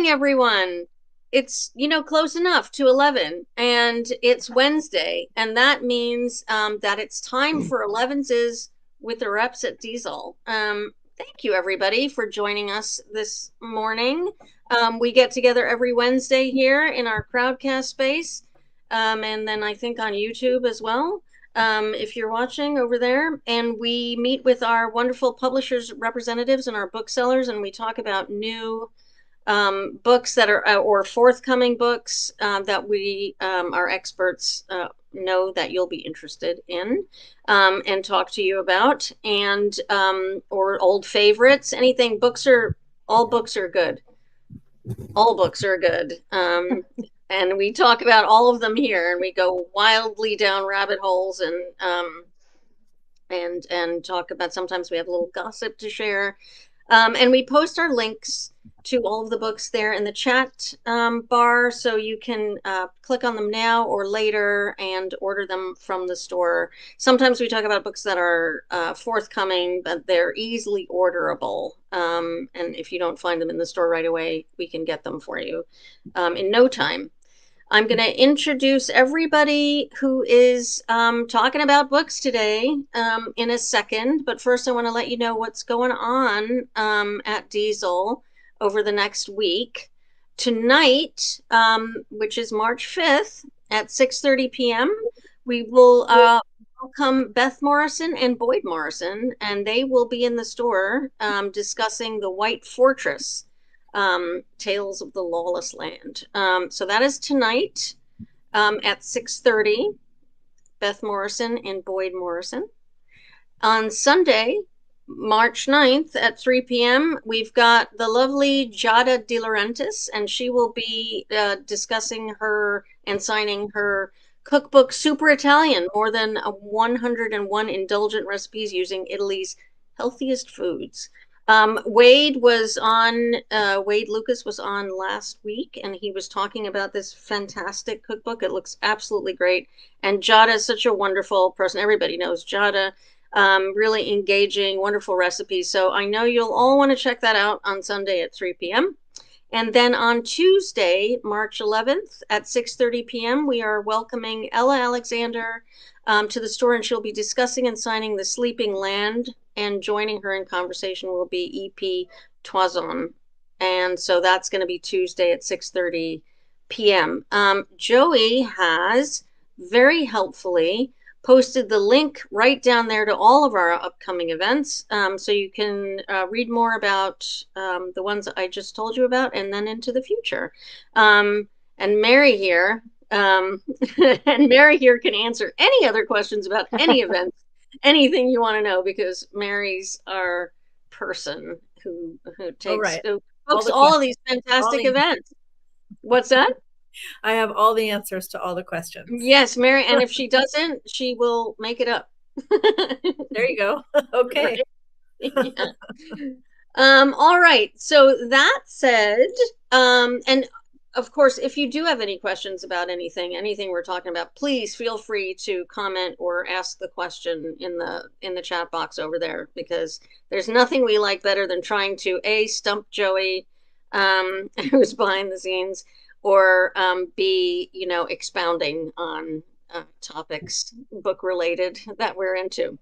morning, everyone. It's, close enough to 11, and it's Wednesday, and that means that it's time for Elevenses with the reps at Diesel. Thank you, everybody, for joining us this morning. We get together every Wednesday here in our Crowdcast space, and then I think on YouTube as well, if you're watching over there. And we meet with our wonderful publishers representatives and our booksellers, and we talk about new books that are or forthcoming books that we our experts know that you'll be interested in and talk to you about, and or old favorites. Anything books are all books are good. All books are good. And we talk about all of them here, and we go wildly down rabbit holes and talk about, sometimes we have a little gossip to share. And we post our links to all of the books there in the chat bar, so you can click on them now or later and order them from the store. Sometimes we talk about books that are forthcoming, but they're easily orderable. And if you don't find them in the store right away, we can get them for you in no time. I'm going to introduce everybody who is talking about books today in a second. But first, I want to let you know what's going on at Diesel over the next week. Tonight, which is March 5th at 6:30 p.m., we will welcome Beth Morrison and Boyd Morrison, and they will be in the store discussing The White Fortress. Tales of the Lawless Land. So that is tonight at 6:30, Beth Morrison and Boyd Morrison. On Sunday, March 9th at 3 p.m., we've got the lovely Giada De Laurentiis, and she will be discussing her and signing her cookbook, Super Italian, more than 101 indulgent recipes using Italy's healthiest foods. Wade Lucas was on last week, and he was talking about this fantastic cookbook. It looks absolutely great. And Giada is such a wonderful person. Everybody knows Giada. Really engaging, wonderful recipes. So I know you'll all want to check that out on Sunday at 3 p.m. And then on Tuesday, March 11th at 6:30 p.m., we are welcoming Ella Alexander to the store, and she'll be discussing and signing The Sleeping Land, and joining her in conversation will be E.P. Toison. And so that's going to be Tuesday at 6:30 p.m. Joey has very helpfully posted the link right down there to all of our upcoming events, so you can read more about the ones that I just told you about, and then into the future. And Mary here, and Mary here can answer any other questions about any events, anything you want to know, because Mary's our person who books all of these fantastic events. What's that? I have all the answers to all the questions. Yes, Mary, and if she doesn't, she will make it up. There you go. Okay. Yeah. All right. So that said, and of course, if you do have any questions about anything we're talking about, please feel free to comment or ask the question in the chat box over there, because there's nothing we like better than trying to stump Joey, who's behind the scenes, or be, expounding on topics book related that we're into.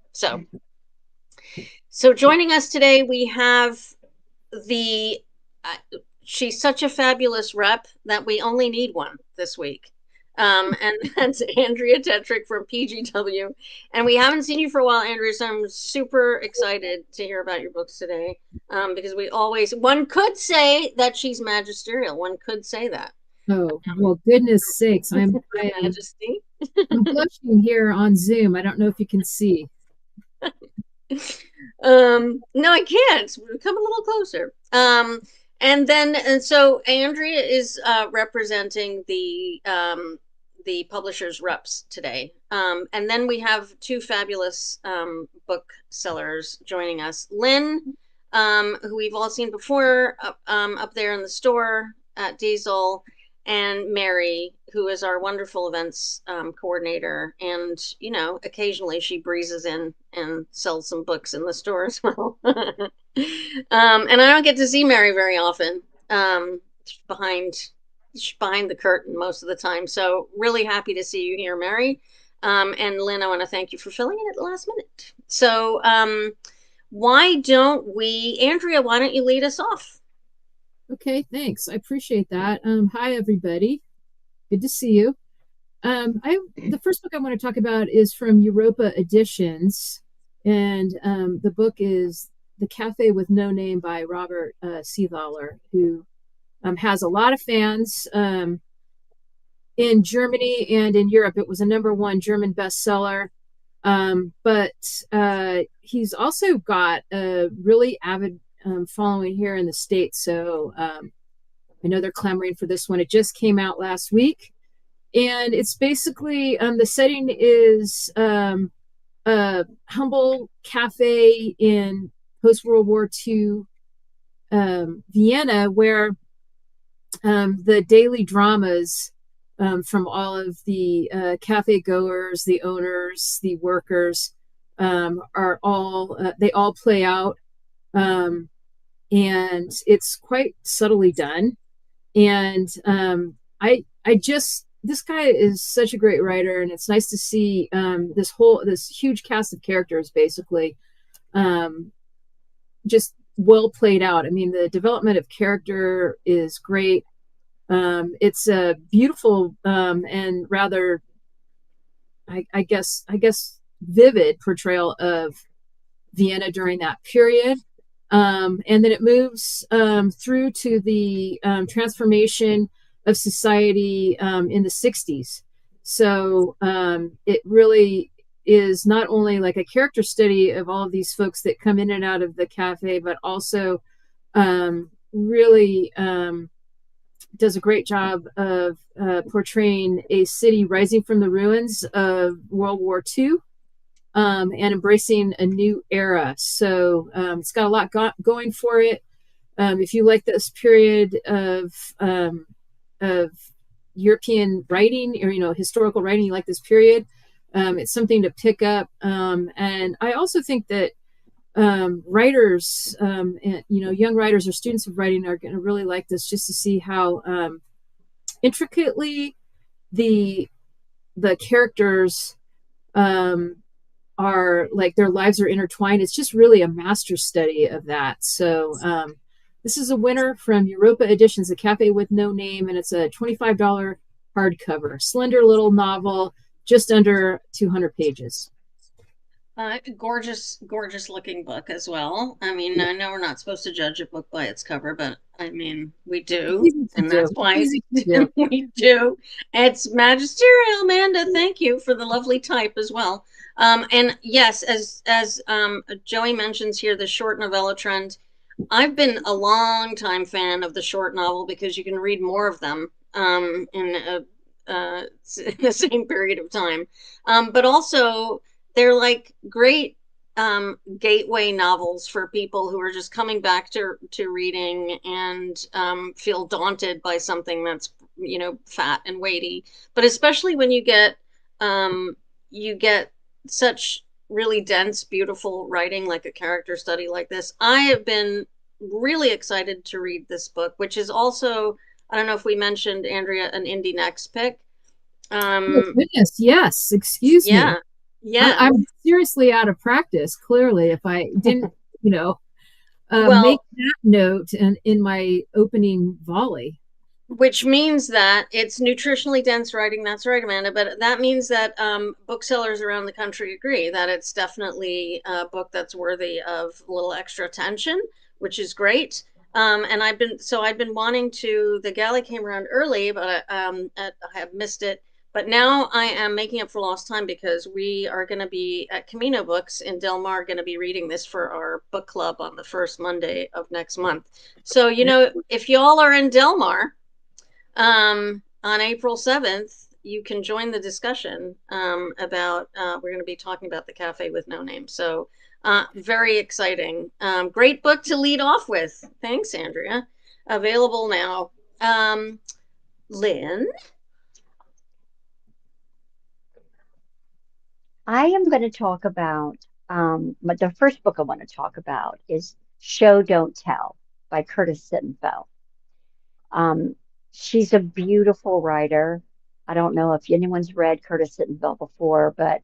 So joining us today, we have she's such a fabulous rep that we only need one this week. And that's Andrea Tetrick from PGW. And we haven't seen you for a while, Andrea, so I'm super excited to hear about your books today, because one could say that she's magisterial. One could say that. Oh, well, goodness sakes. Majesty. I'm blushing here on Zoom. I don't know if you can see. No, I can't. Come a little closer. And so Andrea is representing the publishers reps today. And then we have two fabulous booksellers joining us. Lynn, who we've all seen before up there in the store at Diesel, and Mary, who is our wonderful events coordinator. And, occasionally she breezes in and sells some books in the store as well. And I don't get to see Mary very often. behind behind the curtain most of the time. So really happy to see you here, Mary. And Lynn, I want to thank you for filling in at the last minute. So why don't we, Andrea, why don't you lead us off? Okay, thanks. I appreciate that. Hi, everybody. Good to see you. The first book I want to talk about is from Europa Editions, and the book is The Cafe with No Name by Robert Seethaler, who has a lot of fans in Germany and in Europe. It was a #1 German bestseller, but he's also got a really avid following here in the States. So I know they're clamoring for this one. It just came out last week. And it's basically the setting is a humble cafe in post-World War II Vienna, where the daily dramas from all of the cafe goers, the owners, the workers are all they all play out, and it's quite subtly done. And I just this guy is such a great writer, and it's nice to see this huge cast of characters basically just well played out. I mean, the development of character is great. It's a beautiful and rather, I guess, vivid portrayal of Vienna during that period. And then it moves through to the transformation of society in the 60s. So it really is not only like a character study of all of these folks that come in and out of the cafe, but also really does a great job of portraying a city rising from the ruins of World War II. And embracing a new era. So it's got a lot going for it. If you like this period of European writing, or historical writing, you like this period, it's something to pick up. And I also think that writers, and, young writers or students of writing are going to really like this, just to see how intricately the characters are like their lives are intertwined. It's just really a master study of that. So this is a winner from Europa Editions, A Cafe with No Name, and it's a $25 hardcover, slender little novel, just under 200 pages. Gorgeous, gorgeous looking book as well. I mean, I know we're not supposed to judge a book by its cover, but I mean, we do, and that's why we do. It's magisterial, Amanda. Thank you for the lovely type as well. And yes, as Joey mentions here, the short novella trend. I've been a long time fan of the short novel because you can read more of them in the same period of time, but also they're like great gateway novels for people who are just coming back to reading and feel daunted by something that's fat and weighty. But especially when you get such really dense, beautiful writing, like a character study like this. I have been really excited to read this book, which is also, I don't know if we mentioned, Andrea, an Indie Next pick. Oh, goodness, yes. Excuse me. Yeah. I'm seriously out of practice, clearly, if I didn't, well, make that note in my opening volley. Which means that it's nutritionally dense writing. That's right, Amanda. But that means that booksellers around the country agree that it's definitely a book that's worthy of a little extra attention, which is great. And I've been wanting to. The galley came around early, but I have missed it. But now I am making up for lost time because we are going to be at Camino Books in Del Mar, going to be reading this for our book club on the first Monday of next month. So, if y'all are in Del Mar, on April 7th, you can join the discussion about, we're going to be talking about The Cafe with No Name. So very exciting. Great book to lead off with. Thanks, Andrea. Available now. Lynn? I am going to talk about, the first book I want to talk about is Show Don't Tell by Curtis Sittenfeld. Um, she's a beautiful writer. I don't know if anyone's read Curtis Sittenfeld before, but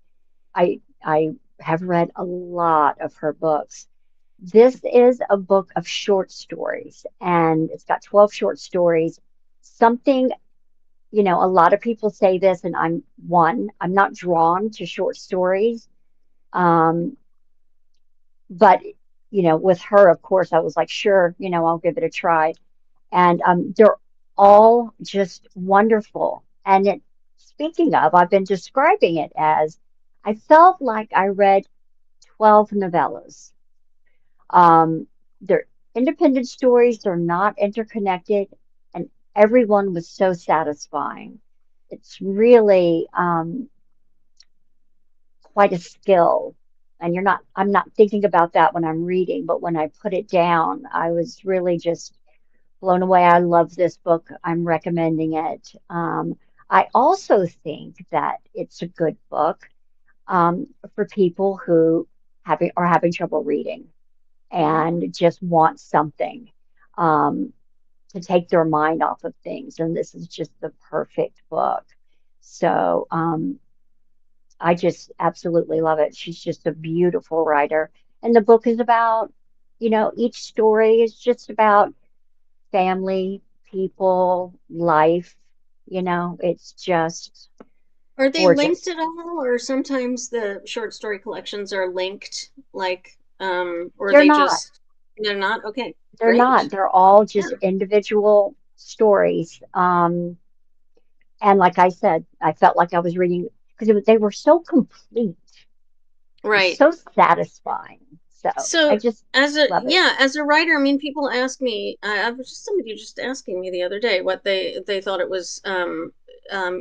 I have read a lot of her books. This is a book of short stories, and it's got 12 short stories. Something, a lot of people say this, and I'm not drawn to short stories. Um, but, with her, of course, I was like, sure, I'll give it a try. And they're all just wonderful. And speaking of, I've been describing it as I felt like I read 12 novellas. They're independent stories, they're not interconnected, and everyone was so satisfying. It's really quite a skill. And I'm not thinking about that when I'm reading, but when I put it down, I was really just blown away. I love this book. I'm recommending it. I also think that it's a good book for people who are having trouble reading and just want something um, to take their mind off of things. And this is just the perfect book. So I just absolutely love it. She's just a beautiful writer. And the book is about, each story is just about family, people, life. It's just Are they linked gorgeous. at all, or sometimes the short story collections are linked, like, or are They're they not. just, they're not? Okay, They're not. great. They're all Yeah, just individual stories. And like I said, I felt like I was reading because they were so complete and right. so satisfying. So I So just love it. as a writer, I mean, people ask me. I was just somebody just asking me the other day what they thought it was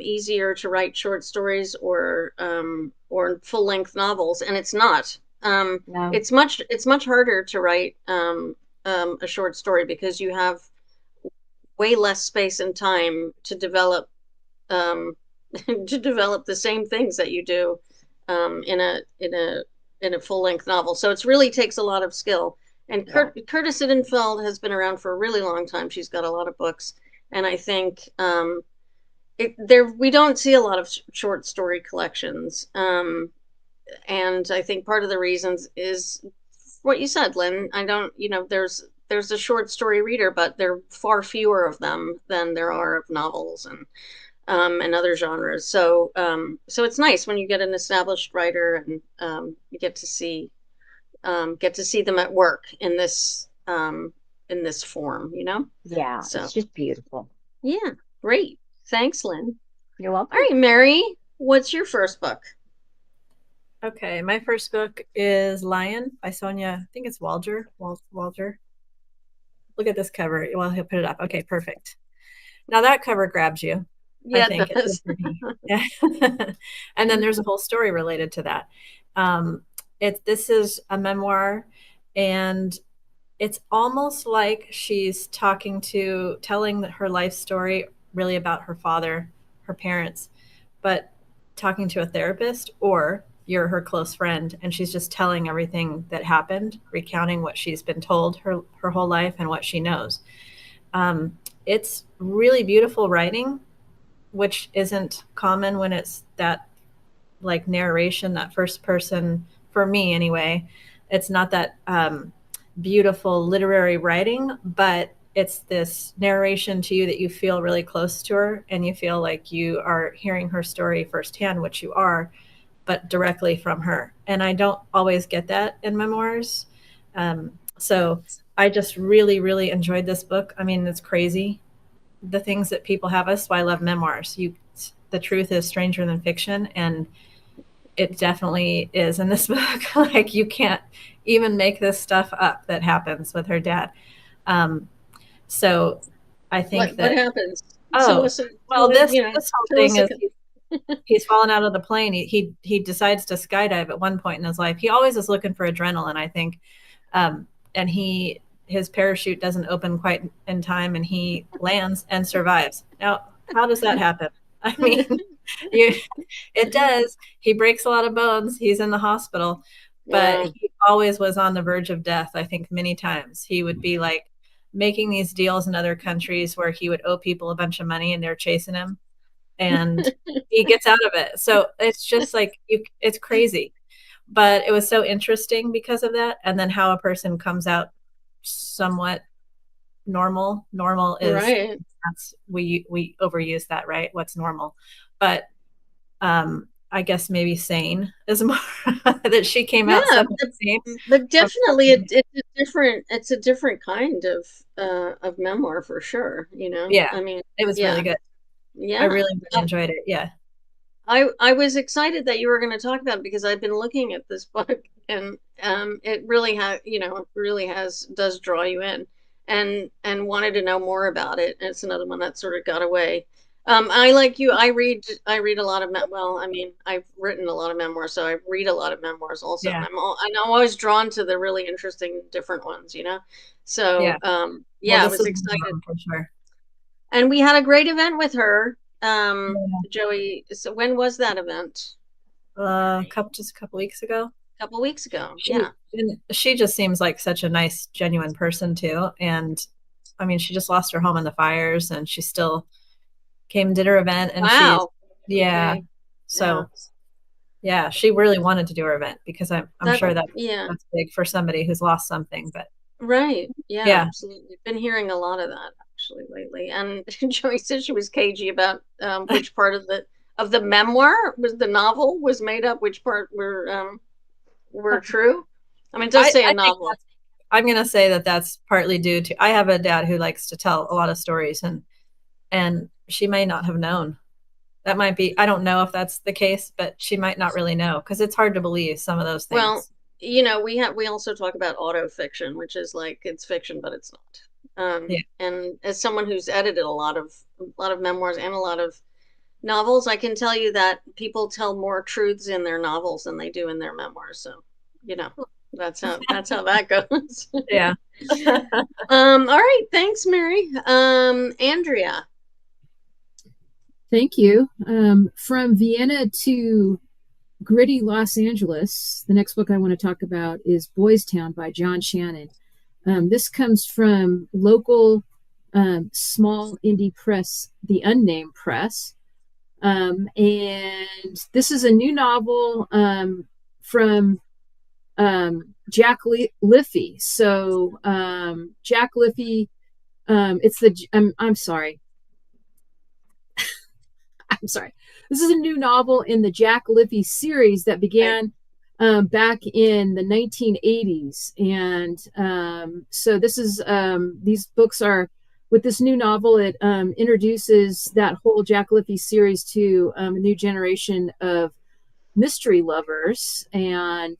easier to write short stories or full length novels, and it's not. No, It's much harder to write a short story because you have way less space and time to develop um, to develop the same things that you do in a full length novel. So it really takes a lot of skill. And yeah, Curtis Sittenfeld has been around for a really long time. She's got a lot of books, and I think there we don't see a lot of short story collections. And I think part of the reasons is what you said, Lynn. I don't, there's a short story reader, but there are far fewer of them than there are of novels and other genres. So it's nice when you get an established writer and you get to see them at work in this form, you know. yeah. So It's just beautiful. yeah, great. Thanks, Lynn. You're All welcome. right, Mary, what's your first book? Okay, my first book is Lion by Sonia. I think it's Walger. Walger. Look at this cover. Well, he'll put it up. Okay, perfect. Now that cover grabs you. I Yeah, it think it's does. good for me. Yeah. And then there's a whole story related to that. This is a memoir, and it's almost like she's telling her life story really about her father, her parents, but talking to a therapist, or you're her close friend and she's just telling everything that happened, recounting what she's been told her whole life and what she knows. It's really beautiful writing, which isn't common when it's that like narration, that first person, for me anyway. It's not that beautiful literary writing, but it's this narration to you that you feel really close to her and you feel like you are hearing her story firsthand, which you are, but directly from her. And I don't always get that in memoirs. So I just really, really enjoyed this book. I mean, it's crazy the things that people have us. So I love memoirs. The truth is stranger than fiction, and it definitely is in this book. Like you can't even make this stuff up that happens with her dad. Um, so I think What that happens? oh well, this whole Tell thing us a is he's fallen out of the plane. He decides to skydive at one point in his life. He always is looking for adrenaline, I think, and his parachute doesn't open quite in time, and he lands and survives. Now, how does that happen? I mean, you, it does. He breaks a lot of bones. He's in the hospital, but Wow. he always was on the verge of death. I think many times he would be like making these deals in other countries where he would owe people a bunch of money and they're chasing him, and he gets out of it. So it's just like it's crazy. But it was so interesting because of that. And then how a person comes out somewhat normal. Normal is Right. that's we overuse that, right? What's normal? But I guess maybe sane is more that she came out Yeah, somewhat sane. but definitely it's a different kind of memoir for sure, you know. Yeah, I mean, it was really yeah. good. I Yeah. really, really enjoyed it. Yeah. I was excited that you were going to talk about it because I've been looking at this book, and it really has, you know, it really does draw you in, and wanted to know more about it. And it's another one that sort of got away. I like you. I read a lot of well, I mean, I've written a lot of memoirs, so I read a lot of memoirs also, and Yeah. I'm always drawn to the really interesting different ones, you know. Yeah. So Well, yeah, I this was is one excited. for sure. And we had a great event with her, Yeah. Joey. So when was that event? Just a couple weeks ago. A couple weeks ago. She Yeah. and she just seems like such a nice, genuine person too. And I mean, she just lost her home in the fires, and she still came and did her event. And she's Wow. yeah. Okay. Yeah. So yeah, she really wanted to do her event because I'm That sure that yeah. that's big for somebody who's lost something. But Right. Yeah, yeah, absolutely. Been hearing a lot of that actually lately. And Joey said she was cagey about which part of the memoir was the novel was made up, which part were true. I mean, it does say a I think novel. I'm gonna say that that's partly due to I have a dad who likes to tell a lot of stories, and she may not have known. That might be, I don't know if that's the case, but she might not really know because it's hard to believe some of those Well, things. you know, we also talk about auto fiction, which is like it's fiction, but it's not. Yeah. And as someone who's edited a lot of memoirs and a lot of novels, I can tell you that people tell more truths in their novels than they do in their memoirs. So, you know, that's how that goes. Yeah. All right, thanks, Mary. Andrea. Thank you. From Vienna to gritty Los Angeles, the next book I want to talk about is Boys Town by John Shannon. This comes from local small indie press, The Unnamed Press. And this is a new novel from Jack Liffey. So Jack Liffey, it's the I'm sorry. I'm sorry. This is a new novel in the Jack Liffey series that began back in the 1980s, and so this is these books are with this new novel. It introduces that whole Jack Liffey series to a new generation of mystery lovers, and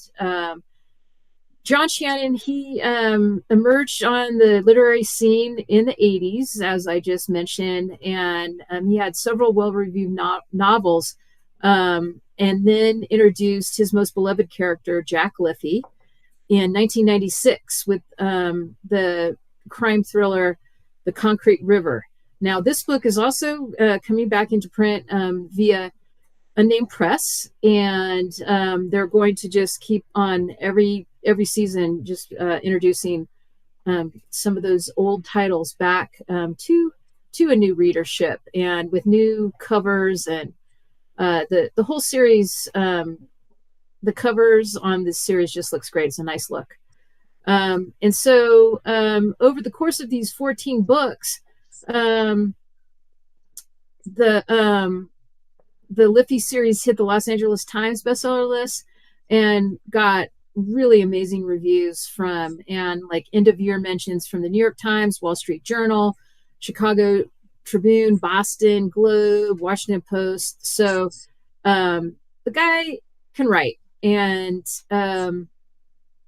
John Shannon, he emerged on the literary scene in the 80s, as I just mentioned, and he had several well reviewed novels, and then introduced his most beloved character, Jack Liffey, in 1996 with the crime thriller, The Concrete River. Now, this book is also coming back into print via Unnamed Press, and they're going to just keep on every season, just introducing some of those old titles back to a new readership, and with new covers and the whole series. The covers on this series just looks great. It's a nice look. And so over the course of these 14 books, the Liffey series hit the Los Angeles Times bestseller list and got really amazing reviews from, and like end of year mentions from the New York Times, Wall Street Journal, Chicago Tribune, Boston Globe, Washington Post. So the guy can write. And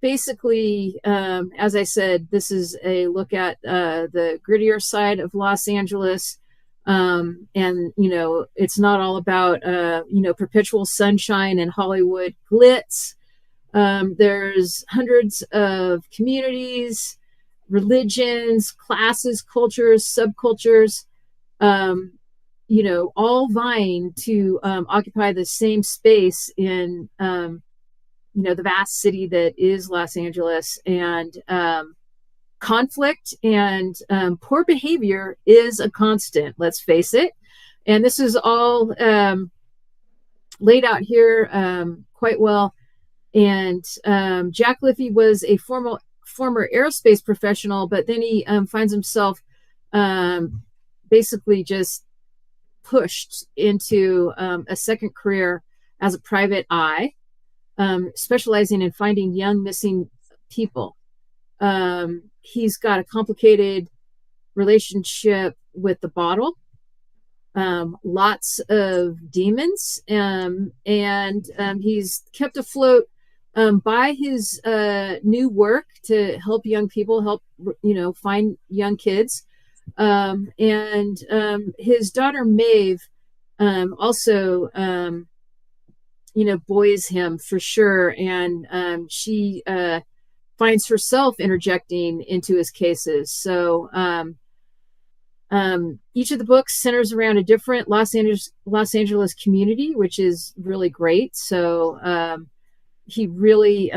basically, as I said, this is a look at the grittier side of Los Angeles. And, you know, it's not all about, you know, perpetual sunshine and Hollywood glitz. There's hundreds of communities, religions, classes, cultures, subcultures, you know, all vying to occupy the same space in, you know, the vast city that is Los Angeles. And conflict and poor behavior is a constant, let's face it. And this is all laid out here quite well. And Jack Liffey was a former aerospace professional, but then he finds himself basically just pushed into a second career as a private eye, specializing in finding young missing people. He's got a complicated relationship with the bottle, lots of demons, and he's kept afloat by his new work to help young people, find young kids. And his daughter Maeve also, buoys him for sure. And she finds herself interjecting into his cases. So each of the books centers around a different Los Angeles community, which is really great. So he really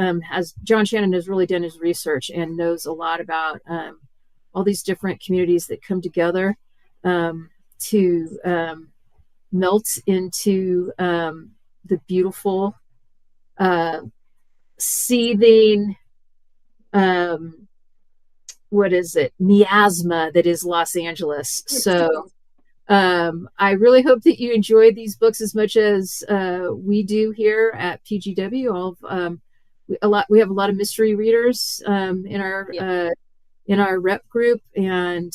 John Shannon has really done his research and knows a lot about all these different communities that come together to melt into the beautiful, seething, miasma that is Los Angeles. So I really hope that you enjoy these books as much as we do here at PGW. We have a lot of mystery readers in our rep group, and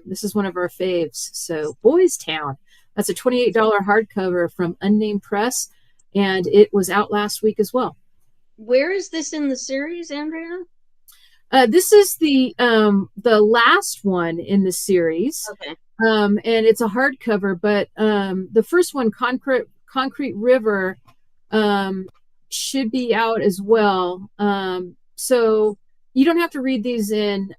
this is one of our faves. So Boys Town, that's a $28 hardcover from Unnamed Press, and it was out last week as well. Where is this in the series, Andrea? This is the last one in the series. Okay. And it's a hardcover, but the first one, Concrete River, should be out as well. So you don't have to read these in.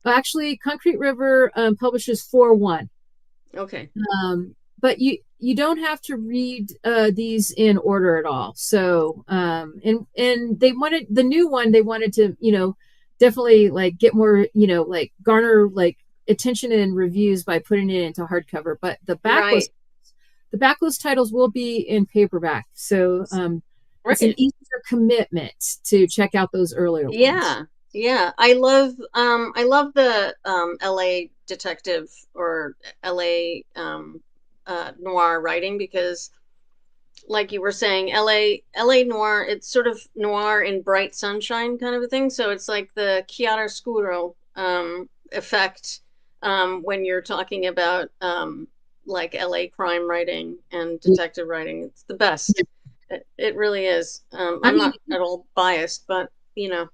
Actually, Concrete River publishes 4-1. Okay. But you don't have to read these in order at all. So and they wanted the new one. They wanted to definitely like get more like garner like attention and reviews by putting it into hardcover. But the backlist titles will be in paperback. So it's an easier commitment to check out those earlier ones. Yeah. I love the LA detective or LA noir writing, because like you were saying, LA noir, it's sort of noir in bright sunshine kind of a thing. So it's like the chiaroscuro effect when you're talking about like LA crime writing and detective writing. It's the best. It really is. I'm not at all biased, but I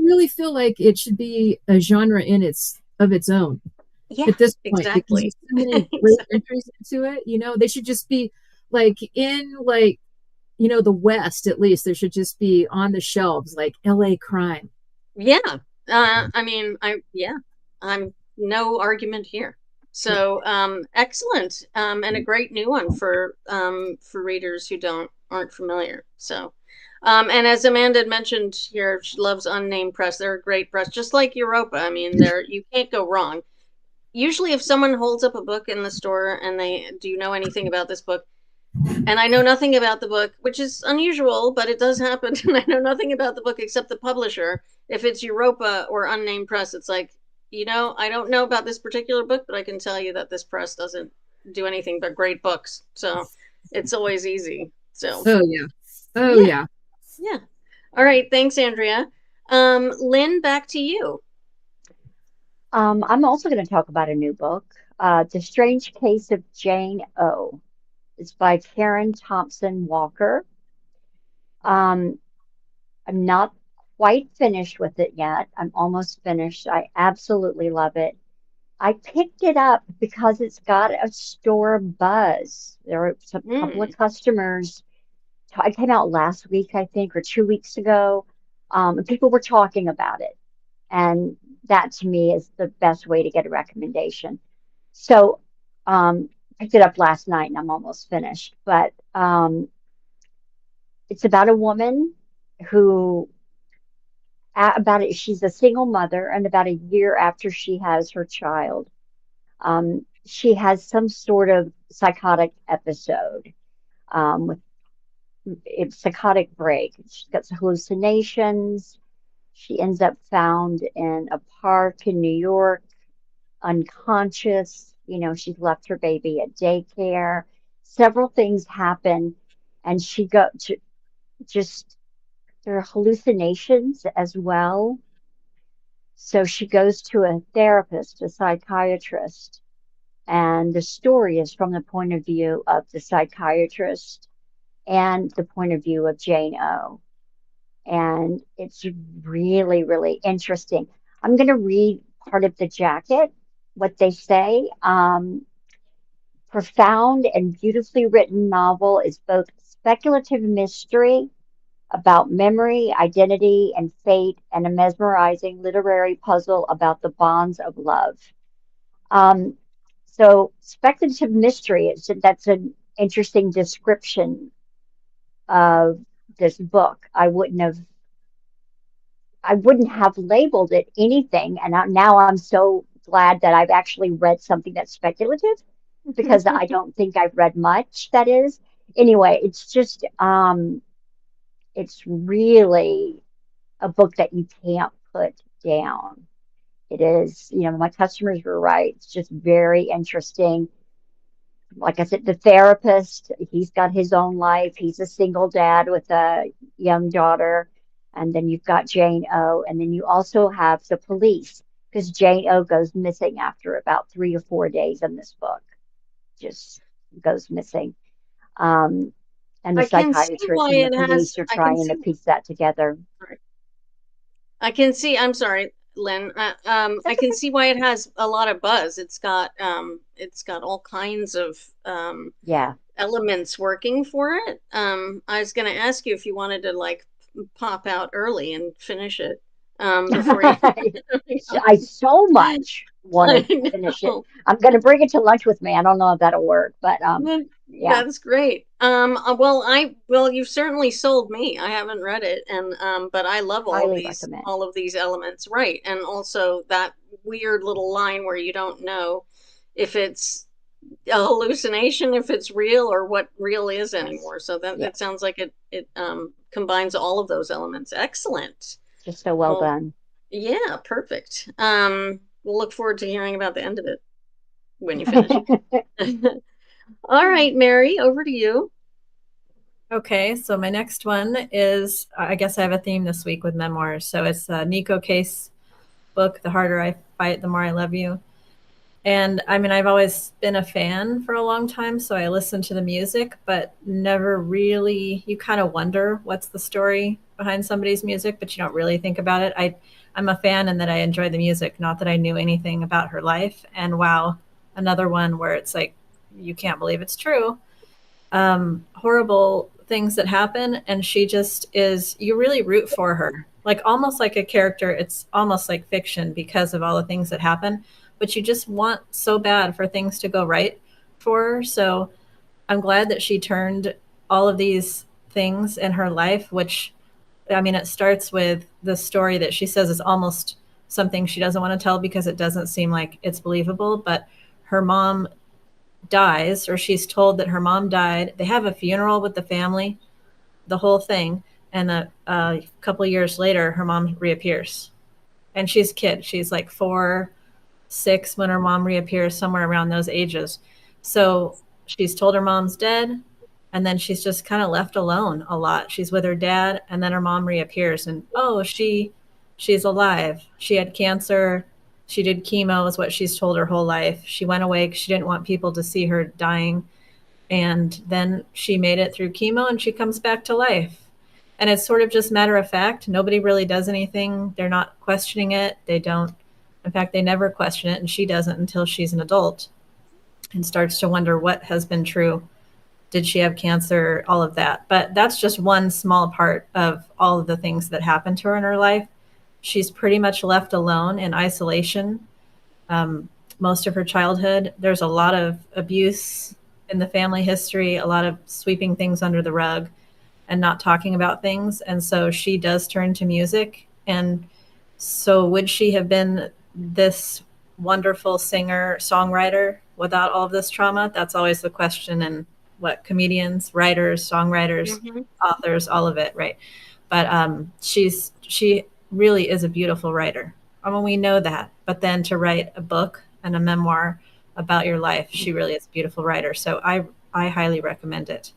really feel like it should be a genre of its own. Yeah, at this point, exactly. because there's so many great entries into it. They should just be like in the West, at least there should just be on the shelves like LA crime. Yeah. I'm no argument here. So excellent. And a great new one for readers who aren't familiar. So and as Amanda had mentioned here, she loves Unnamed Press. They're a great press, just like Europa. I mean, you can't go wrong. Usually if someone holds up a book in the store and do you know anything about this book? And I know nothing about the book, which is unusual, but it does happen. And I know nothing about the book except the publisher. If it's Europa or Unnamed Press, it's like, I don't know about this particular book, but I can tell you that this press doesn't do anything but great books. So it's always easy. So. Oh yeah. Yeah. All right. Thanks, Andrea. Lynn, back to you. I'm also going to talk about a new book, The Strange Case of Jane O. It's by Karen Thompson Walker. I'm not quite finished with it yet. I'm almost finished. I absolutely love it. I picked it up because it's got a store buzz. There are a couple of customers. It came out last week, I think, or 2 weeks ago. And people were talking about it. And that to me is the best way to get a recommendation. So picked it up last night and I'm almost finished. But it's about a woman who about it. She's a single mother, and about a year after she has her child, she has some sort of psychotic episode. With it's psychotic break. She's got some hallucinations. She ends up found in a park in New York, unconscious. She's left her baby at daycare. Several things happen, and she got to just there are hallucinations as well. So she goes to a therapist, a psychiatrist, and the story is from the point of view of the psychiatrist and the point of view of Jane O. And it's really, really interesting. I'm going to read part of the jacket, what they say. Profound and beautifully written novel is both speculative mystery about memory, identity, and fate, and a mesmerizing literary puzzle about the bonds of love. Um, so, speculative mystery, that's an interesting description of this book. I wouldn't have labeled it anything, and now I'm so glad that I've actually read something that's speculative because I don't think I've read much that is. Anyway, it's really a book that you can't put down. It is, my customers were right. It's just very interesting. Like I said, the therapist, he's got his own life. He's a single dad with a young daughter. And then you've got Jane O. And then you also have the police, because Jane O goes missing after about 3 or 4 days in this book. Just goes missing. And the I can see psychiatrist why and the it has. police are I can trying see. to piece that together. I can see. I'm sorry, Lynn. I can see why it has a lot of buzz. It's got all kinds of Yeah. elements working for it. I was going to ask you if you wanted to like pop out early and finish it before you. I so much want to finish it. I'm going to bring it to lunch with me. I don't know if that'll work, but yeah. That's great. Well, you've certainly sold me. I haven't read it, and but I love Highly recommend. all of these elements, right? And also that weird little line where you don't know if it's a hallucination, if it's real, or what real is anymore. So that it sounds like it combines all of those elements. Excellent. Just so well done. Yeah, perfect. We'll look forward to hearing about the end of it when you finish. All right, Mary, over to you. Okay, so my next one is, I guess I have a theme this week with memoirs. So it's a Nico Case book, The Harder I Fight, The More I Love You. And I mean, I've always been a fan for a long time, so I listen to the music, but never really, you kind of wonder what's the story behind somebody's music, but you don't really think about it. I'm a fan in that I enjoy the music, not that I knew anything about her life. And wow, another one where it's like, you can't believe it's true. Horrible things that happen, and she just is, you really root for her, like almost like a character. It's almost like fiction because of all the things that happen, but you just want so bad for things to go right for her. So I'm glad that she turned all of these things in her life, which, I mean, it starts with the story that she says is almost something she doesn't want to tell because it doesn't seem like it's believable, but her mom dies, or she's told that her mom died. They have a funeral with the family, the whole thing. And a couple of years later, her mom reappears. And she's a kid. She's like 4, 6 when her mom reappears, somewhere around those ages. So she's told her mom's dead, and then she's just kind of left alone a lot. She's with her dad, and then her mom reappears, and she's alive. She had cancer. She did chemo, is what she's told her whole life. She went away because she didn't want people to see her dying. And then she made it through chemo, and she comes back to life. And it's sort of just matter of fact. Nobody really does anything. They're not questioning it. They don't. In fact, they never question it, and she doesn't until she's an adult and starts to wonder what has been true. Did she have cancer? All of that. But that's just one small part of all of the things that happened to her in her life. She's pretty much left alone in isolation most of her childhood. There's a lot of abuse in the family history, a lot of sweeping things under the rug and not talking about things. And so she does turn to music, And so would she have been this wonderful singer, songwriter without all of this trauma? That's always the question. And what comedians, writers, songwriters, authors, all of it, right? But she really is a beautiful writer. I mean, we know that. But then to write a book and a memoir about your life, she really is a beautiful writer. So I highly recommend it.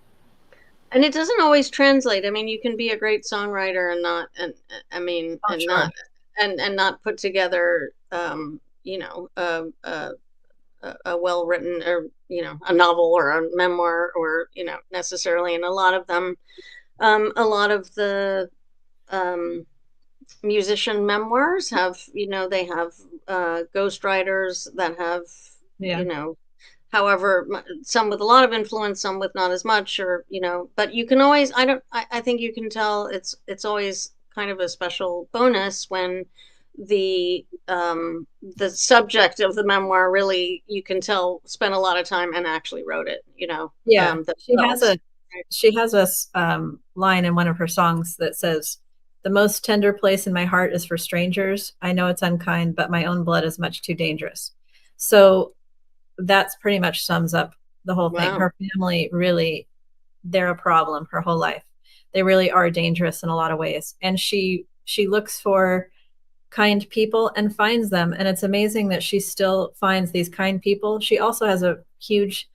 And it doesn't always translate. I mean, you can be a great songwriter and not, and I mean, Oh, and sure. not, and not put together, a well-written, or, a novel or a memoir, or, necessarily. And a lot of them, a lot of the musician memoirs have, they have ghostwriters that have, however, some with a lot of influence, some with not as much, or, but you can always, I think you can tell it's always kind of a special bonus when the subject of the memoir, really, you can tell, spent a lot of time and actually wrote it, Yeah. themselves. She has a line in one of her songs that says, "The most tender place in my heart is for strangers. I know it's unkind, but my own blood is much too dangerous." So that's pretty much sums up the whole thing. Wow. Her family, really, they're a problem her whole life. They really are dangerous in a lot of ways. And she looks for kind people and finds them. And it's amazing that she still finds these kind people. She also has a huge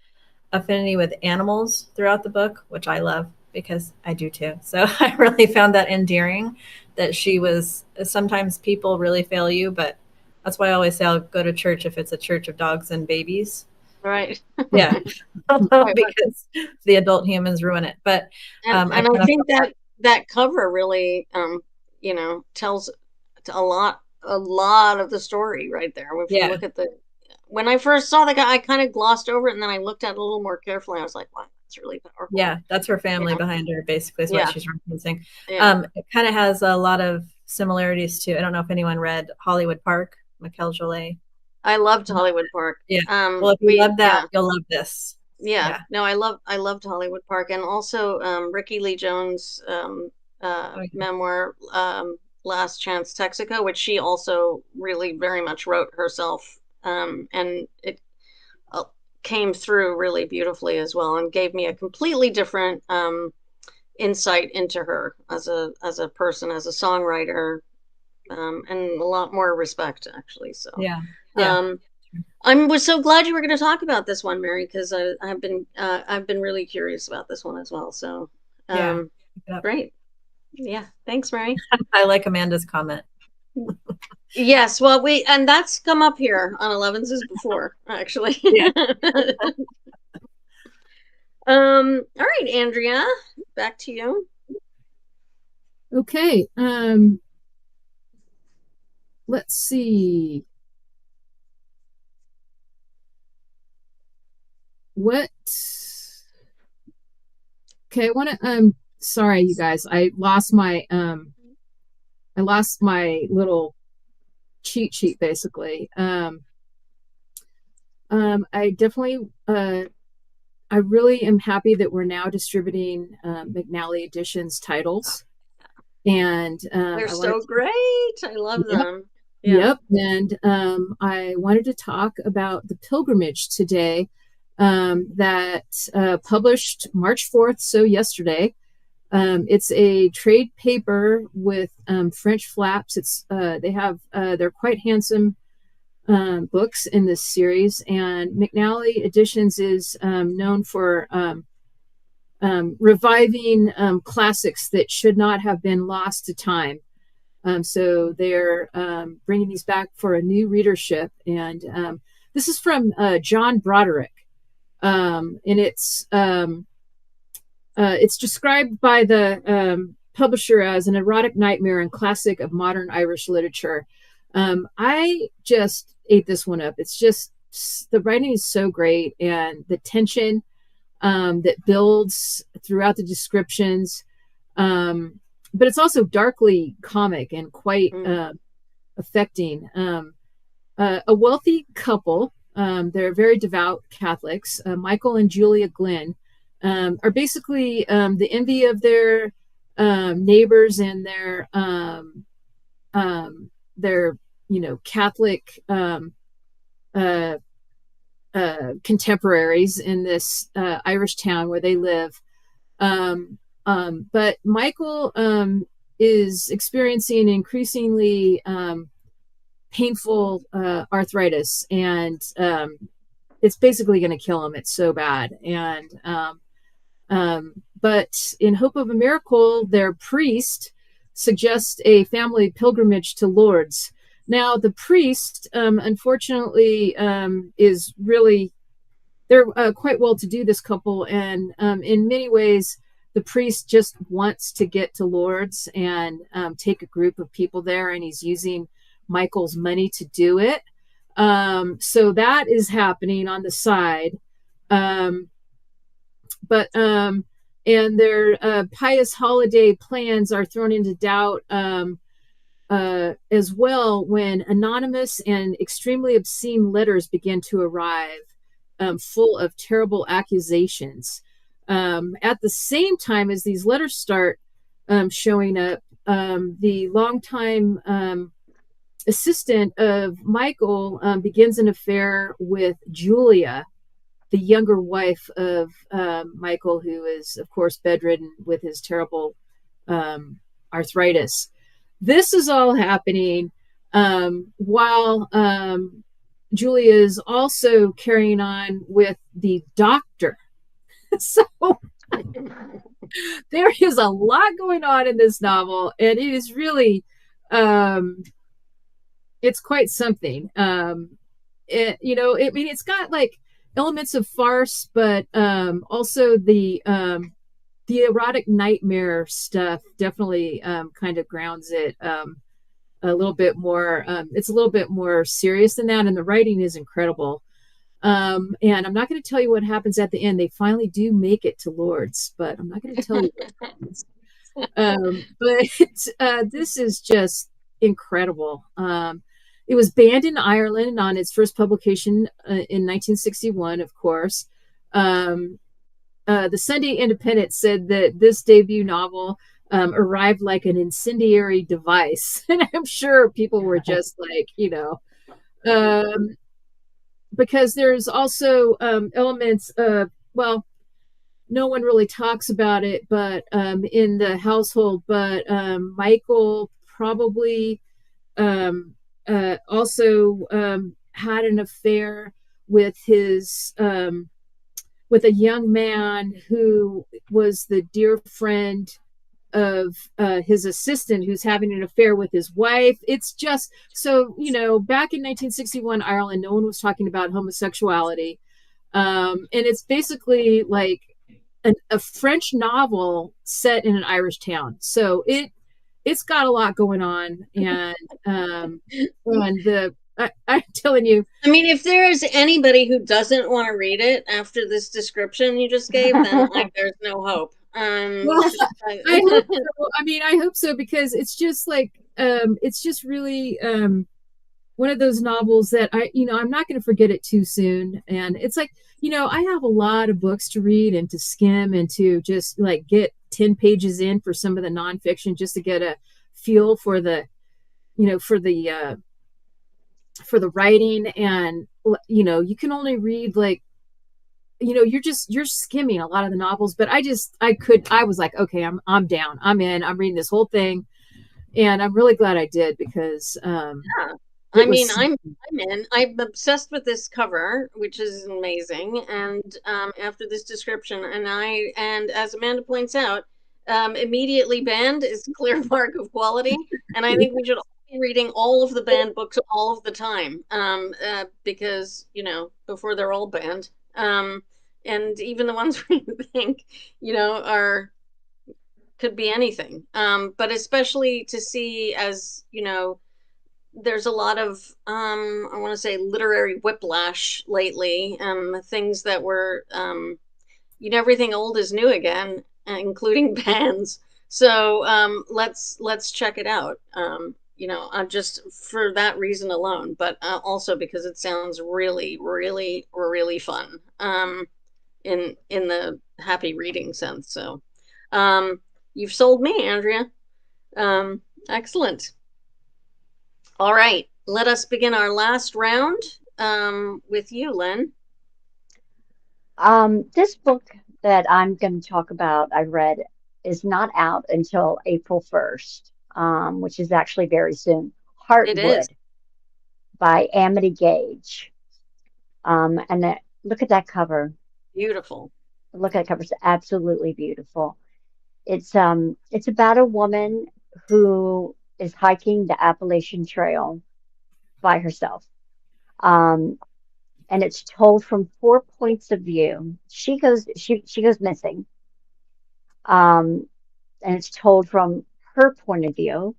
affinity with animals throughout the book, which I love because I do too. So I really found that endearing, that she was, sometimes people really fail you, but that's why I always say I'll go to church if it's a church of dogs and babies. Right. Yeah. Because the adult humans ruin it. But and I think that cover really, tells a lot of the story right there. If you look at when I first saw the guy, I kind of glossed over it, and then I looked at it a little more carefully. I was like, wow, that's really powerful. Yeah, that's her family behind her, basically, is what she's referencing. Yeah. It kind of has a lot of similarities to, I don't know if anyone read Hollywood Park, Mikel Jolet. I loved Hollywood Park. Yeah. Well, if you love that, you'll love this. Yeah. No, I loved Hollywood Park, and also Ricky Lee Jones' memoir, Last Chance Texaco, which she also really very much wrote herself, and it came through really beautifully as well, and gave me a completely different insight into her as a person, as a songwriter, and a lot more respect, actually. So I was so glad you were going to talk about this one, Mary, because I've been really curious about this one as well. So great. Yeah, thanks, Mary. I like Amanda's comment. Yes, well, and that's come up here on Elevenses before, actually. Yeah. All right, Andrea, back to you. Okay. Let's see. What? Okay, I want to sorry you guys. I lost my little cheat sheet basically. I definitely I really am happy that we're now distributing McNally Editions titles, and they're so great. I love them. Yep. And I wanted to talk about The Pilgrimage today, that published March 4th, so yesterday. It's a trade paper with French flaps. They have they're quite handsome books in this series, and McNally Editions is known for reviving classics that should not have been lost to time. So they're bringing these back for a new readership, and this is from John Broderick, and it's described by the publisher as an erotic nightmare and classic of modern Irish literature. I just ate this one up. It's just, the writing is so great, and the tension that builds throughout the descriptions. But it's also darkly comic and quite affecting. A wealthy couple, they're very devout Catholics, Michael and Julia Glynn, are basically the envy of their neighbors and their their Catholic uh, contemporaries in this Irish town where they live. But Michael is experiencing increasingly painful arthritis, and it's basically going to kill him. It's so bad. And but in hope of a miracle, their priest suggests a family pilgrimage to Lourdes. Now, the priest, unfortunately, is really, they're quite well to do, this couple. And in many ways, the priest just wants to get to Lourdes and take a group of people there. And he's using Michael's money to do it. So that is happening on the side. And their pious holiday plans are thrown into doubt as well when anonymous and extremely obscene letters begin to arrive, full of terrible accusations. At the same time as these letters start showing up, the longtime assistant of Michael begins an affair with Julia, the younger wife of Michael, who is, of course, bedridden with his terrible arthritis. This is all happening while Julia is also carrying on with the doctor. So there is a lot going on in this novel, and it is really, it's quite something. It's got like elements of farce, but also the erotic nightmare stuff definitely kind of grounds it a little bit more. It's a little bit more serious than that, and the writing is incredible. And I'm not going to tell you what happens at the end. They finally do make it to Lourdes, but I'm not going to tell you what happens. But this is just incredible. It was banned in Ireland on its first publication in 1961, of course. The Sunday Independent said that this debut novel arrived like an incendiary device. And I'm sure people were just like, because there's also elements of, well, no one really talks about it, but in the household, but Michael probably also had an affair with his with a young man who was the dear friend of his assistant, who's having an affair with his wife. It's just so, back in 1961 Ireland, no one was talking about homosexuality, and it's basically like a French novel set in an Irish town. So it's got a lot going on, and I'm telling you. I mean, if there is anybody who doesn't want to read it after this description you just gave, then there's no hope. Well, I hope so. I hope so, because it's just like it's just really one of those novels that I'm not going to forget it too soon. And it's like, I have a lot of books to read and to skim and to just like get 10 pages in for some of the nonfiction, just to get a feel for the, for the writing. And, you can only read like, you're skimming a lot of the novels, but I was like, okay, I'm down. I'm in, I'm reading this whole thing. And I'm really glad I did, because, yeah. I'm in. I'm obsessed with this cover, which is amazing. And after this description, and as Amanda points out, immediately banned is a clear mark of quality. And I think we should all be reading all of the banned books all of the time, because before they're all banned, and even the ones we think could be anything, but especially to see, as there's a lot of I want to say literary whiplash lately, things that were everything old is new again, including bands. So let's check it out, just for that reason alone, but also because it sounds really, really, really fun, in the happy reading sense. So you've sold me, Andrea. Excellent. All right, let us begin our last round with you, Lynn. This book that I'm going to talk about, I read, is not out until April 1st, which is actually very soon. It is Heartwood by Amity Gage. Look at that cover. beautiful. Look at that cover. It's absolutely beautiful. It's about a woman who is hiking the Appalachian Trail by herself. Um, and it's told from four points of view. She goes missing. Um, and it's told from her point of view,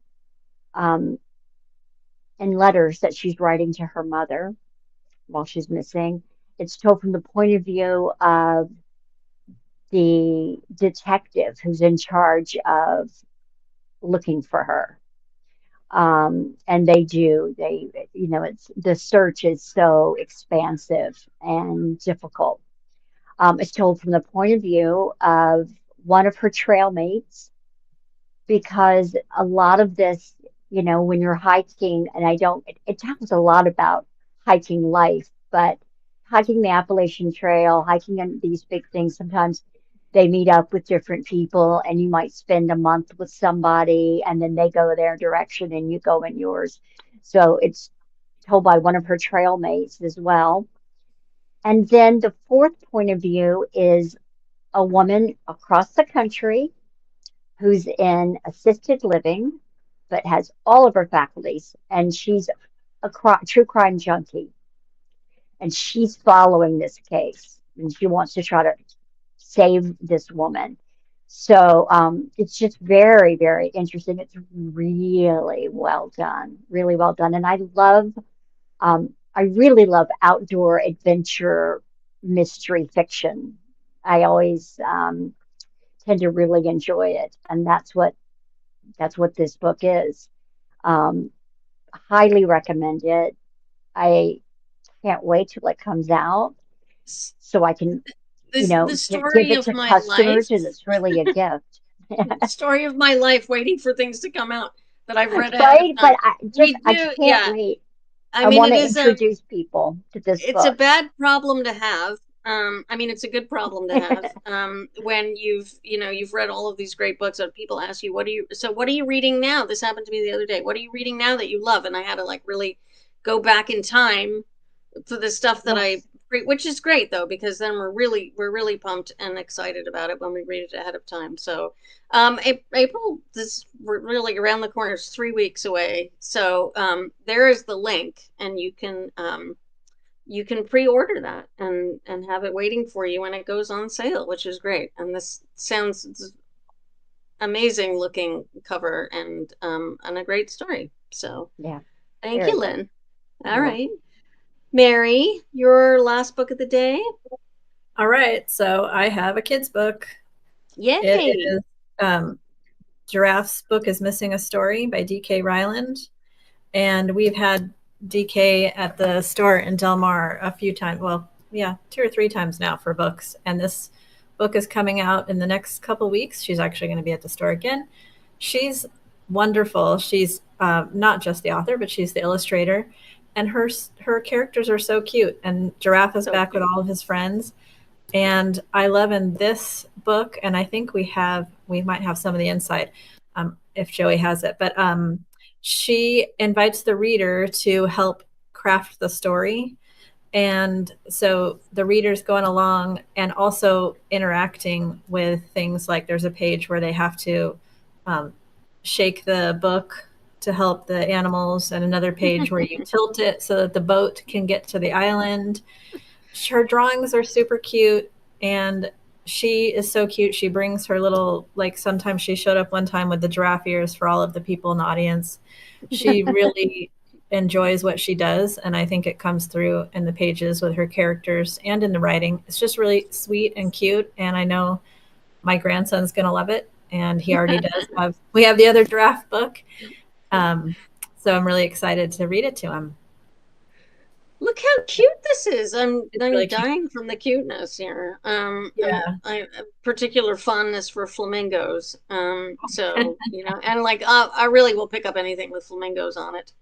um, in letters that she's writing to her mother while she's missing. It's told from the point of view of the detective who's in charge of looking for her. And it's the search is so expansive and difficult. It's told from the point of view of one of her trail mates, because a lot of this, when you're hiking, and it talks a lot about hiking life, but hiking the Appalachian Trail, hiking on these big things, sometimes they meet up with different people, and you might spend a month with somebody, and then they go their direction and you go in yours. So it's told by one of her trail mates as well. And then the fourth point of view is a woman across the country who's in assisted living but has all of her faculties, and she's a true crime junkie, and she's following this case, and she wants to try to save this woman. So it's just very, very interesting. It's really well done, and I really love outdoor adventure mystery fiction. I always tend to really enjoy it, and that's what this book is. Um, Highly recommend it. I can't wait till it comes out S- so I can, The give story it of to my life. customers, and it's really a gift. Story of my life, waiting for things to come out that I've read ahead of Right? time. But We I do, can't yeah. wait. I I mean, want it to is a introduce people to this it's a book. bad problem to have. I mean, it's a good problem to have. When you've read all of these great books, and people ask you, what are you reading now? This happened to me the other day. What are you reading now that you love? And I had to like really go back in time for the stuff that I Yes. read, which is great though, because then we're really pumped and excited about it when we read it ahead of time. So, April, we're really around the corner. It's 3 weeks away. So, there is the link, and you can pre-order that and have it waiting for you when it goes on sale, which is great. And this sounds amazing looking cover and a great story. So Yeah. thank Very you, good. Lynn. All You're right. welcome. Mary, your last book of the day. All right, so I have a kid's book. It Yay. is Giraffe's book is Missing a Story by D.K. Ryland. And we've had DK at the store in Del Mar a few times. Well, yeah, 2 or 3 times now for books. And this book is coming out in the next couple weeks. She's actually going to be at the store again. She's wonderful. She's not just the author, but she's the illustrator. And her characters are so cute. And Giraffe is So back with cute. all of his friends. And I love in this book, and I think we might have some of the inside, if Joey has it, but she invites the reader to help craft the story. And so the reader's going along and also interacting with things like there's a page where they have to shake the book to help the animals, and another page where you tilt it so that the boat can get to the island. Her drawings are super cute, and she is so cute. She brings her little, like, sometimes she showed up one time with the giraffe ears for all of the people in the audience. She really enjoys what she does, and I think it comes through in the pages with her characters and in the writing. It's just really sweet and cute, and I know my grandson's going to love it, and he already does. We have the other giraffe book, so I'm really excited to read it to him. Look how cute this is. I'm It's I'm really cute. dying from the cuteness here. Yeah. I a particular fondness for flamingos. So and like I really will pick up anything with flamingos on it.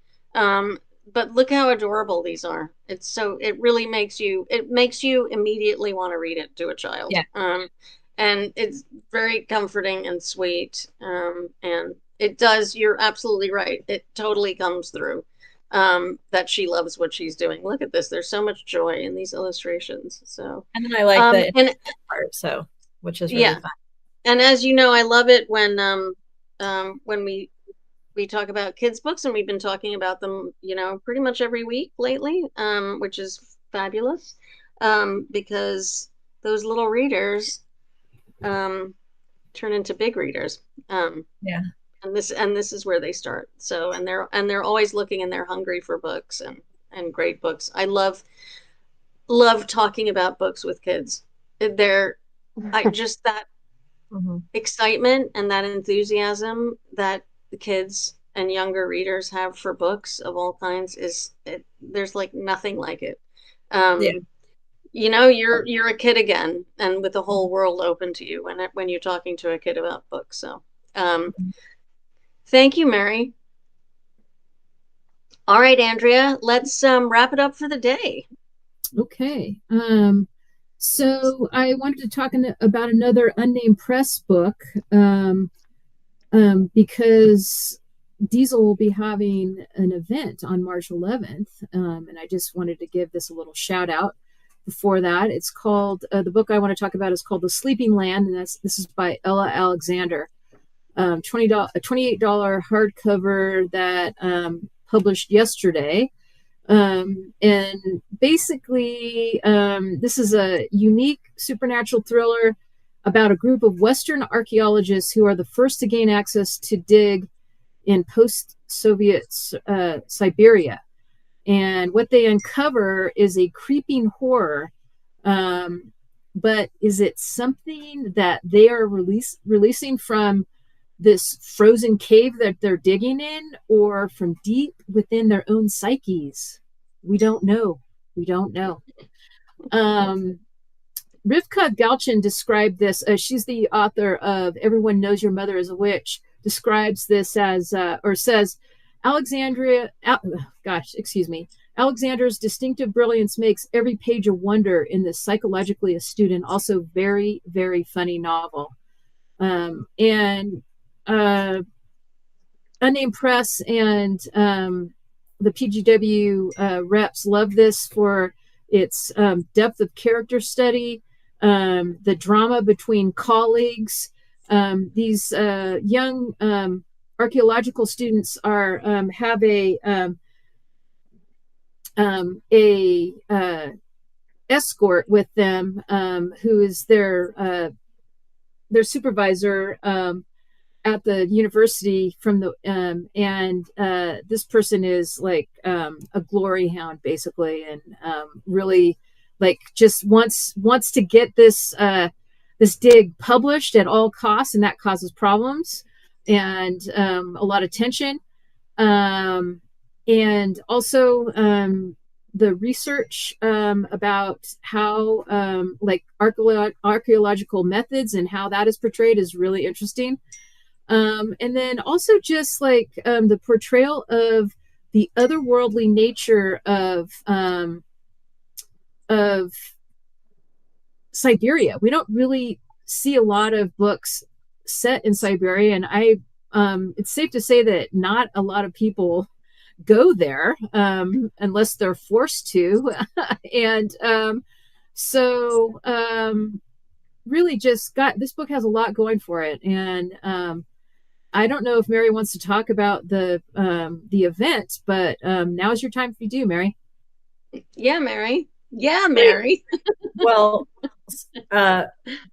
But look how adorable these are. It really makes you, immediately want to read it to a child. Yeah. And it's very comforting and sweet. And it does, you're absolutely right. It totally comes through, that she loves what she's doing. Look at this. There's so much joy in these illustrations. So, And then I like the and part, so, which is really yeah. fun. And as you know, I love it when we talk about kids' books, and we've been talking about them, pretty much every week lately, which is fabulous, because those little readers turn into big readers. Yeah. And this is where they start. So, and they're always looking, and they're hungry for books, and great books. I love talking about books with kids. Just that excitement and that enthusiasm that the kids and younger readers have for books of all kinds there's like nothing like it. Yeah. You're a kid again, and with the whole world open to you when you're talking to a kid about books. So, thank you, Mary. All right, Andrea, let's wrap it up for the day. Okay. So I wanted to talk about another unnamed press book, because Diesel will be having an event on March 11th, and I just wanted to give this a little shout out. Before that, it's called, the book I want to talk about is called The Sleeping Land, and this is by Ella Alexander. $28 hardcover that published yesterday. And basically, this is a unique supernatural thriller about a group of Western archaeologists who are the first to gain access to dig in post-Soviet Siberia. And what they uncover is a creeping horror. But is it something that they are releasing from this frozen cave that they're digging in, or from deep within their own psyches? We don't know. Rivka Galchin described this. She's the author of Everyone Knows Your Mother is a Witch. Describes this as, or says, Alexander's distinctive brilliance makes every page a wonder in this psychologically astute and also very, very funny novel. And Unnamed Press and the PGW reps love this for its depth of character study, the drama between colleagues. These young archaeological students have a escort with them, who is their supervisor at the university from the and this person is like a glory hound basically, and really like just wants to get this dig published at all costs, and that causes problems and a lot of tension, and also the research about how like archaeological methods and how that is portrayed is really interesting. And then also just like the portrayal of the otherworldly nature of Siberia. We don't really see a lot of books set in Siberia, and it's safe to say that not a lot of people go there unless they're forced to. And so really just this book has a lot going for it. And I don't know if Mary wants to talk about the event, but now's your time if you do, Mary. Yeah, Mary. Well,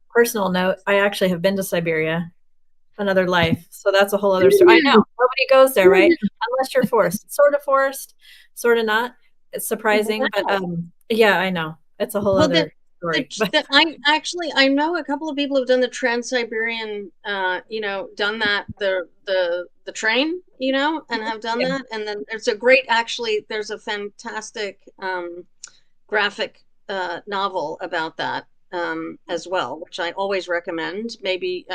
personal note, I actually have been to Siberia, another life. So that's a whole other story. I know nobody goes there, right? Unless you're forced, sort of not. It's surprising, but yeah, I know it's a whole other story. I know a couple of people who've done the Trans-Siberian, done that, the train, and have done that. And then there's a fantastic graphic novel about that as well, which I always recommend. Maybe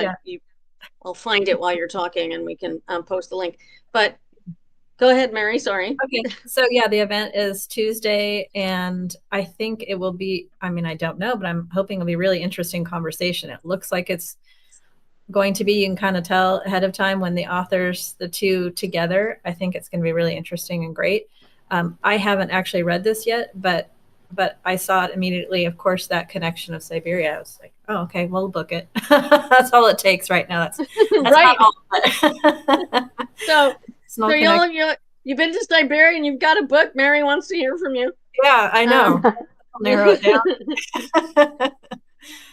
I'll find it while you're talking, and we can post the link. But Go ahead, Mary. Sorry. Okay. So yeah, the event is Tuesday, and I think it will be, I mean, I don't know, but I'm hoping it'll be a really interesting conversation. It looks like it's going to be, you can kind of tell ahead of time when the authors, the two together. I think it's going to be really interesting and great. I haven't actually read this yet, but I saw it immediately. Of course, that connection of Siberia. I was like, oh, okay, we'll book it. That's all it takes right now. That's Right. not all, but So small so connection. you've been to Siberia and you've got a book. Mary wants to hear from you. Yeah, I know. I'll narrow it down.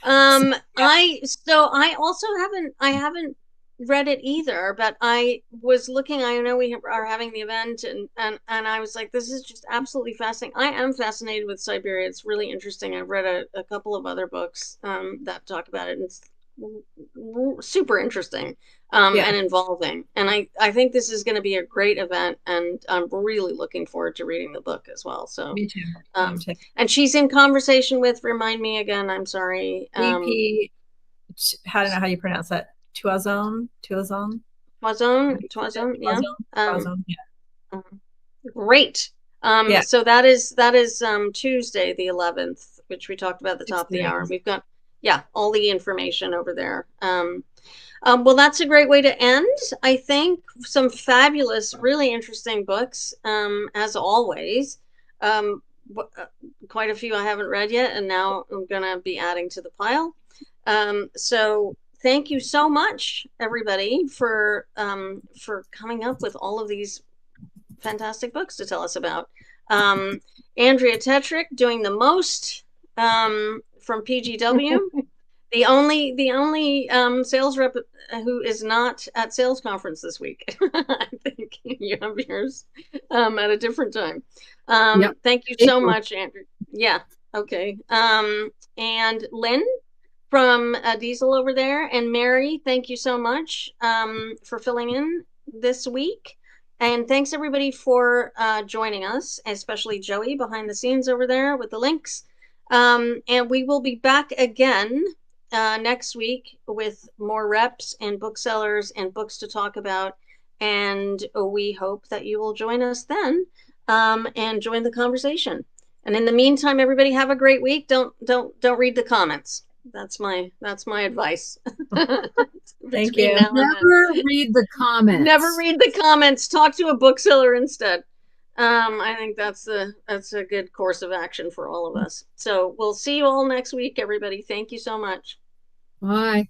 I also haven't read it either, but I was looking, I know we are having the event, and I was like, this is just absolutely fascinating. I am fascinated with Siberia. It's really interesting. I've read a couple of other books that talk about it, and it's super interesting Yeah. and involving. And I think this is going to be a great event, and I'm really looking forward to reading the book as well. So Me too. Me too. and she's in conversation with, remind me again, I'm sorry. VP, I don't know how you pronounce that. Toison? Toison, yeah. Toison, yeah. Great. Yeah. So that is Tuesday the 11th, which we talked about at the top of the hour. We've got all the information over there. Well, that's a great way to end. I think some fabulous, really interesting books, as always. Quite a few I haven't read yet, and now I'm gonna be adding to the pile. So thank you so much, everybody, for coming up with all of these fantastic books to tell us about. Andrea Tetrick doing the most from PGW. The only sales rep who is not at sales conference this week. I think you have yours at a different time. Yep. Thank you so much, Andrew. Yeah. Okay. And Lynn from Diesel over there, and Mary, thank you so much for filling in this week. And thanks everybody for joining us, especially Joey behind the scenes over there with the links. And we will be back again next week with more reps and booksellers and books to talk about. And we hope that you will join us then and join the conversation. And in the meantime, everybody have a great week. Don't read the comments. That's my advice. Thank you. Never read the comments. Never read the comments. Talk to a bookseller instead. I think that's a good course of action for all of us. So we'll see you all next week, everybody. Thank you so much. Bye.